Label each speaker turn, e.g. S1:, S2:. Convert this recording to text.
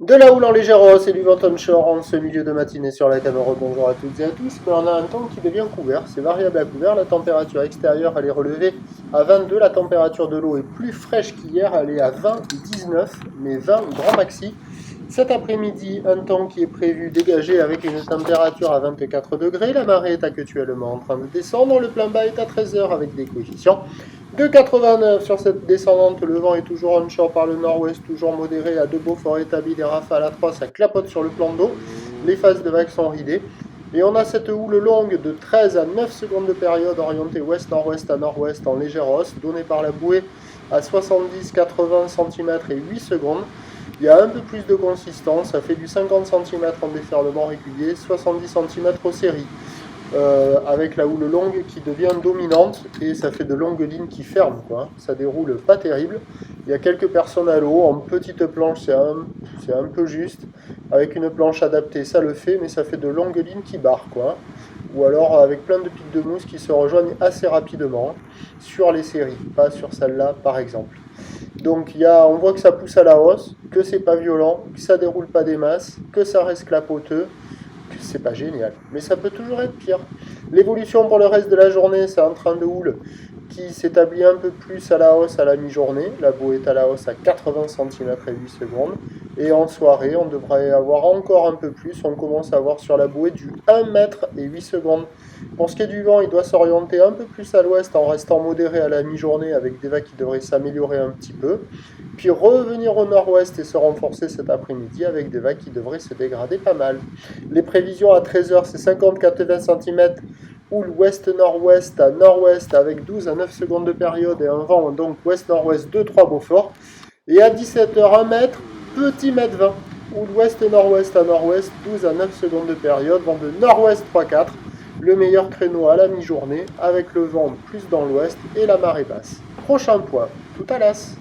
S1: De la houle en légère hausse et du vent onshore en ce milieu de matinée sur la Cameroun. Bonjour à toutes et à tous. Mais on a un temps qui devient couvert, c'est variable à couvert. La température extérieure elle est relevée à 22. La température de l'eau est plus fraîche qu'hier, elle est à 20, 19, mais 20 grand maxi. Cet après-midi, un temps qui est prévu dégagé avec une température à 24 degrés. La marée est actuellement en train de descendre. Le plein bas est à 13 heures avec des coefficients de 89 sur cette descendante. Le vent est toujours onshore par le nord-ouest, toujours modéré à 2 Beaufort établi, des rafales à 3, ça clapote sur le plan d'eau. Les phases de vagues sont ridées. Et on a cette houle longue de 13 à 9 secondes de période orientée ouest-nord-ouest à nord-ouest en légère hausse, donnée par la bouée à 70-80 cm et 8 secondes. Il y a un peu plus de consistance, ça fait du 50 cm en déferlement régulier, 70 cm aux séries. Avec la houle longue qui devient dominante et ça fait de longues lignes qui ferment, quoi. Ça déroule pas terrible. Il y a quelques personnes à l'eau, en petite planche c'est un peu juste. Avec une planche adaptée ça le fait, mais ça fait de longues lignes qui barrent, quoi. Ou alors avec plein de pics de mousse qui se rejoignent assez rapidement sur les séries, pas sur celle-là par exemple. Donc on voit que ça pousse à la hausse, que c'est pas violent, que ça déroule pas des masses, que ça reste clapoteux, que c'est pas génial. Mais ça peut toujours être pire. L'évolution pour le reste de la journée, c'est un train de houle qui s'établit un peu plus à la hausse à la mi-journée. La bouée est à la hausse à 80 cm et 8 secondes. Et en soirée, on devrait avoir encore un peu plus. On commence à avoir sur la bouée du 1 mètre et 8 secondes. Pour ce qui est du vent, il doit s'orienter un peu plus à l'ouest en restant modéré à la mi-journée avec des vagues qui devraient s'améliorer un petit peu. Puis revenir au nord-ouest et se renforcer cet après-midi avec des vagues qui devraient se dégrader pas mal. Les prévisions à 13 heures, c'est 50-80 cm, houle ouest-nord-ouest à nord-ouest avec 12 à 9 secondes de période et un vent donc ouest-nord-ouest 2-3 Beaufort. Et à 17 heures, 1 mètre, petit mètre 20, houle ouest-nord-ouest à nord-ouest, 12 à 9 secondes de période, vent de nord-ouest 3-4. Le meilleur créneau à la mi-journée avec le vent plus dans l'ouest et la marée basse. Prochain point, tout à l'as.